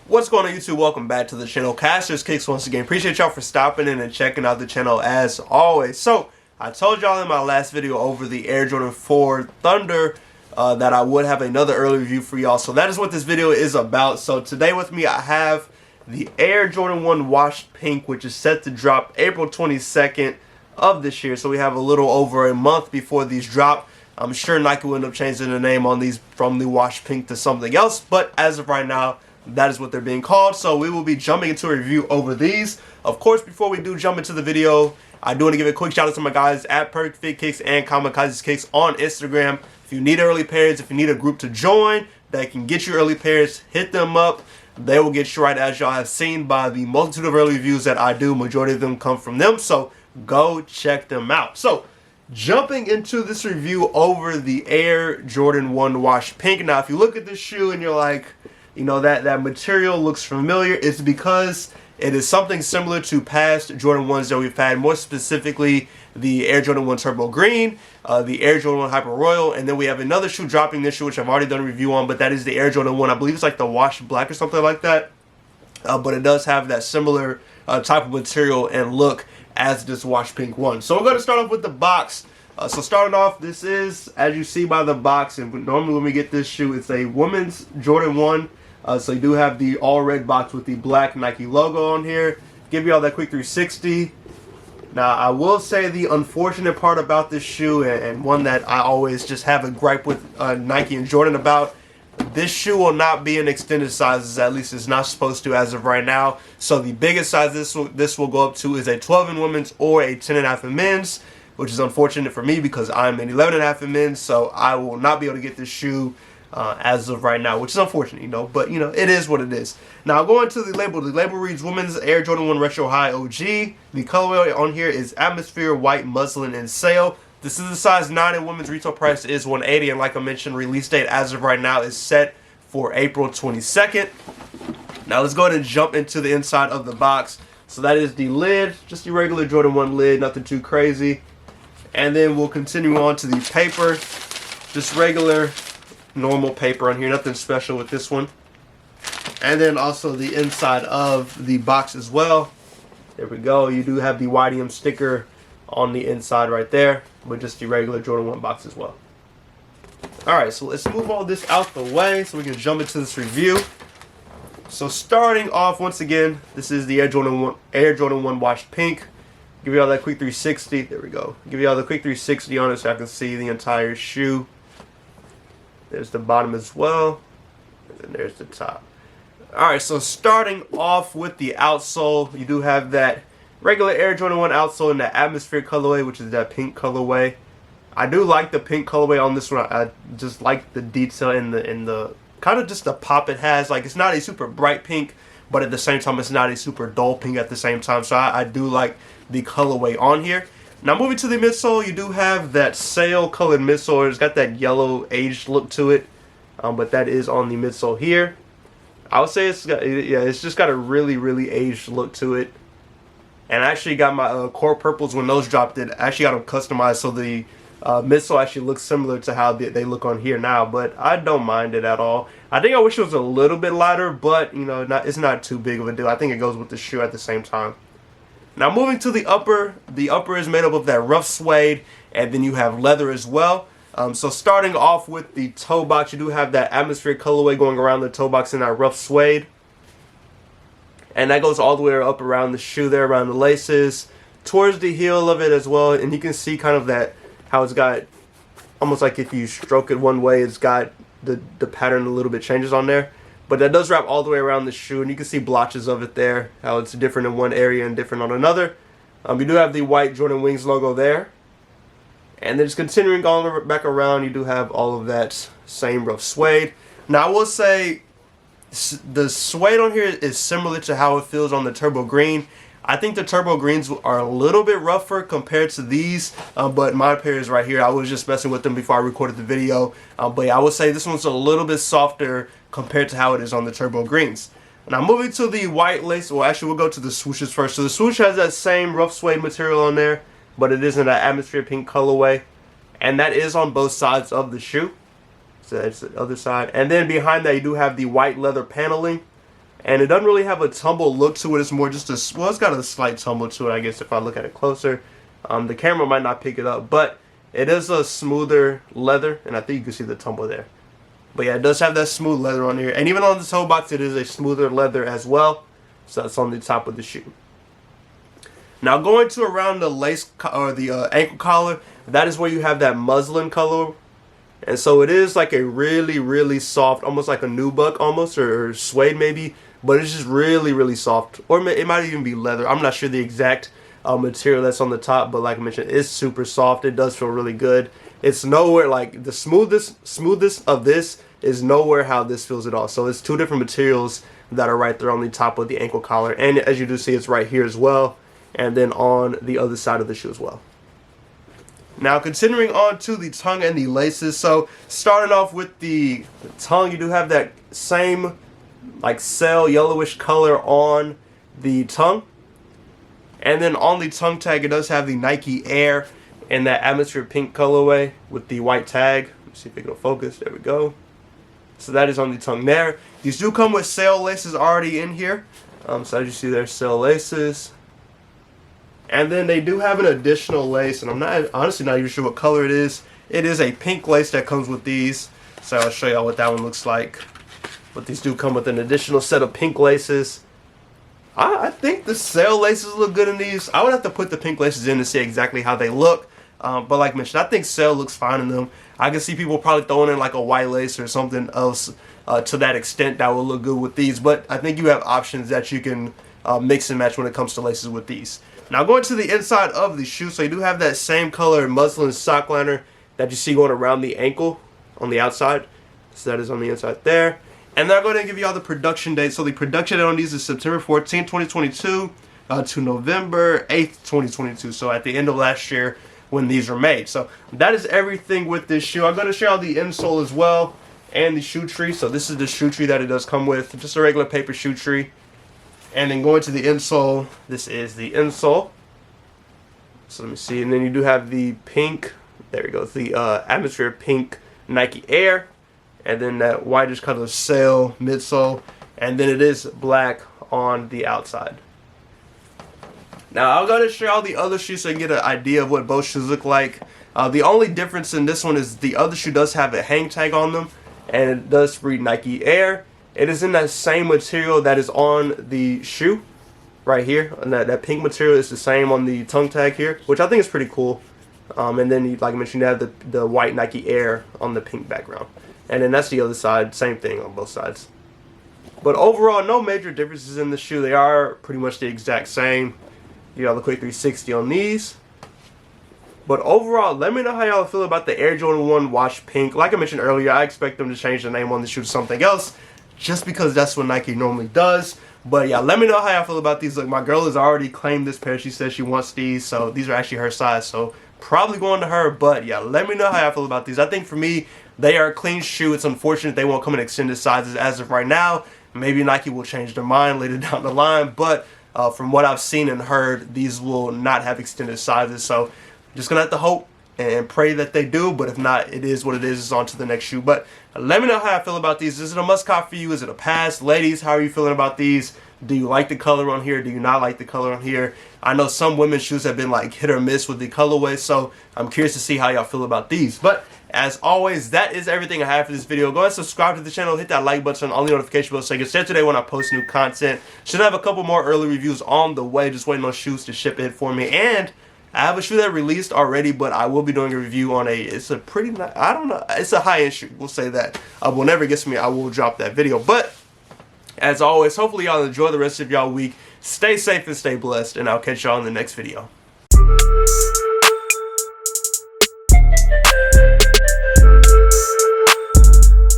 What's going on YouTube? Welcome back to the channel. Casters Kicks once again. Appreciate y'all for stopping in and checking out the channel as always. So, I told y'all in my last video over the Air Jordan 4 Thunder that I would have another early review for y'all. So that is what this video is about. So today with me I have the Air Jordan 1 Washed Pink, which is set to drop April 22nd of this year. So we have a little over a month before these drop. I'm sure Nike will end up changing the name on these from the Washed Pink to something else. But as of right now, that is what they're being called. So we will be jumping into a review over these. Of course, before we do jump into the video, I do want to give a quick shout out to my guys at Perfect Fit Kicks and Kamikaze Kicks on Instagram. If you need early pairs, if you need a group to join that can get you early pairs, hit them up. They will get you right, as y'all have seen by the multitude of early reviews that I do. Majority of them come from them, so go check them out. So jumping into this review over the Air Jordan 1 Washed Pink. Now, if you look at this shoe and you're like, you know, that material looks familiar, it's because it is something similar to past Jordan 1s that we've had, more specifically the Air Jordan 1 Turbo Green, the Air Jordan 1 Hyper Royal, and then we have another shoe dropping this year, which I've already done a review on, but that is the Air Jordan 1. I believe it's like the Washed Black or something like that, but it does have that similar type of material and look as this Washed Pink one. So we're going to start off with the box. So starting off, this is, as you see by the box, and normally when we get this shoe, it's a women's Jordan 1. So you do have the all red box with the black Nike logo on here. Give you all that quick 360. Now, I will say the unfortunate part about this shoe, and one that I always just have a gripe with Nike and Jordan about, this shoe will not be in extended sizes. At least it's not supposed to as of right now. So the biggest size this will go up to is a 12 in women's or a 10.5 in men's, which is unfortunate for me because I'm an 11.5 in men's. So I will not be able to get this shoe as of right now, which is unfortunate, you know, but you know, it is what it is. Now going to the label reads Women's Air Jordan 1 Retro High OG. The colorway on here is Atmosphere White Muslin and Sail. This is a size 9 and women's retail price is $180, and like I mentioned, release date as of right now is set for April 22nd. Now let's go ahead and jump into the inside of the box. So that is the lid, just the regular Jordan 1 lid, nothing too crazy. And then we'll continue on to the paper, just regular normal paper on here, nothing special with this one. And then also the inside of the box as well. There we go. You do have the YDM sticker on the inside right there, with just the regular Jordan 1 box as well. Alright, so let's move all this out the way so we can jump into this review. So starting off, once again, this is the Air Jordan 1 Washed Pink. Give you all that quick 360. There we go. Give you all the quick 360 on it so I can see the entire shoe. There's the bottom as well, and then there's the top. Alright, so starting off with the outsole, you do have that regular Air Jordan 1 outsole in the Atmosphere colorway, which is that pink colorway. I do like the pink colorway on this one. I just like the detail in the kind of just the pop it has. Like, it's not a super bright pink, but at the same time it's not a super dull pink at the same time. So I do like the colorway on here. Now moving to the midsole, you do have that sail colored midsole. It's got that yellow aged look to it, but that is on the midsole here. I would say it's just got a really aged look to it. And I actually got my core purples when those dropped. It I actually got them customized so the midsole actually looks similar to how they look on here now. But I don't mind it at all. I think I wish it was a little bit lighter, but you know, it's not too big of a deal. I think it goes with the shoe at the same time. Now moving to the upper is made up of that rough suede, and then you have leather as well. So starting off with the toe box, you do have that Atmosphere colorway going around the toe box in that rough suede. And that goes all the way up around the shoe there, around the laces, towards the heel of it as well. And you can see kind of that, how it's got, almost like if you stroke it one way, it's got the pattern a little bit changes on there. But that does wrap all the way around the shoe, and you can see blotches of it there, how it's different in one area and different on another. You do have the white Jordan Wings logo there. And then just continuing all back around, you do have all of that same rough suede. Now I will say, the suede on here is similar to how it feels on the Turbo Green. I think the Turbo Greens are a little bit rougher compared to these, but my pair is right here. I was just messing with them before I recorded the video. But yeah, I would say this one's a little bit softer compared to how it is on the Turbo Greens. Now moving to the white lace, well actually we'll go to the swooshes first. So the swoosh has that same rough suede material on there, but it is in that Atmosphere pink colorway. And that is on both sides of the shoe. So that's the other side. And then behind that you do have the white leather paneling. and it doesn't really have a tumble look to it. It's more just a, well, it's got a slight tumble to it, I guess, if I look at it closer. The camera might not pick it up, but it is a smoother leather, and I think you can see the tumble there. But yeah, it does have that smooth leather on here, and even on the toe box, it is a smoother leather as well. So that's on the top of the shoe. Now going to around the lace or the ankle collar, that is where you have that muslin color. And so it is like a really, really soft, almost like a nubuck almost, or suede maybe. But it's just really, really soft. Or it might even be leather. I'm not sure the exact material that's on the top. But like I mentioned, it's super soft. It does feel really good. It's nowhere like the smoothest of this is nowhere how this feels at all. So it's two different materials that are right there on the top of the ankle collar. And as you do see, it's right here as well. And then on the other side of the shoe as well. Now continuing on to the tongue and the laces. So starting off with the tongue, you do have that same like sail yellowish color on the tongue. And then on the tongue tag, it does have the Nike Air in that atmosphere pink colorway with the white tag. Let's see if it will focus. There we go. So that is on the tongue there. These do come with sail laces already in here. So as you see, there's sail laces. And then they do have an additional lace, and I'm honestly not even sure what color it is. It is a pink lace that comes with these. So I'll show y'all what that one looks like. But these do come with an additional set of pink laces. I think the sail laces look good in these. I would have to put the pink laces in to see exactly how they look. But like mentioned, I think sail looks fine in them. I can see people probably throwing in like a white lace or something else to that extent that will look good with these. But I think you have options that you can mix and match when it comes to laces with these. Now going to the inside of the shoe, so you do have that same color muslin sock liner that you see going around the ankle on the outside. So that is on the inside there. And then I'm going to give you all the production date. So the production date on these is September 14, 2022 to November 8th, 2022. So at the end of last year when these were made. So that is everything with this shoe. I'm going to show you the insole as well and the shoe tree. So this is the shoe tree that it does come with. Just a regular paper shoe tree. And then going to the insole, this is the insole. So let me see. And then you do have the pink, there we go, the atmosphere pink Nike Air. And then that whitish color sail midsole. And then it is black on the outside. Now I'm going to show you all the other shoes so you can get an idea of what both shoes look like. The only difference in this one is the other shoe does have a hang tag on them. And it does read Nike Air. It is in that same material that is on the shoe right here. And that pink material is the same on the tongue tag here, which I think is pretty cool. And then, like I mentioned, you have the white Nike Air on the pink background. And then that's the other side, same thing on both sides. But overall, no major differences in the shoe. They are pretty much the exact same. You got the quick 360 on these. But overall, let me know how y'all feel about the Air Jordan 1 Wash Pink. Like I mentioned earlier, I expect them to change the name on the shoe to something else, just because that's what Nike normally does. But yeah, let me know how y'all feel about these. Look, my girl has already claimed this pair. She says she wants these, so these are actually her size, so probably going to her. But yeah, let me know how y'all feel about these. I think for me, they are a clean shoe. It's unfortunate they won't come in extended sizes as of right now. Maybe Nike will change their mind later down the line, but from what I've seen and heard, these will not have extended sizes. So just gonna have to hope and pray that they do, but if not, it is what it is. It's on to the next shoe. But let me know how I feel about these. Is it a must-cop for you? Is it a pass? Ladies, how are you feeling about these? Do you like the color on here? Do you not like the color on here? I know some women's shoes have been like hit or miss with the colorway, so I'm curious to see how y'all feel about these. But as always, that is everything I have for this video. Go ahead and subscribe to the channel, hit that like button on the notification bell so you can stay up to date when I post new content. Should have a couple more early reviews on the way, just waiting on shoes to ship in for me. And I have a shoe that released already, but I will be doing a review on it's a pretty, I don't know, it's a high-end shoe, we'll say that. Whenever it gets to me, I will drop that video. But as always, hopefully y'all enjoy the rest of y'all week. Stay safe and stay blessed, and I'll catch y'all in the next video.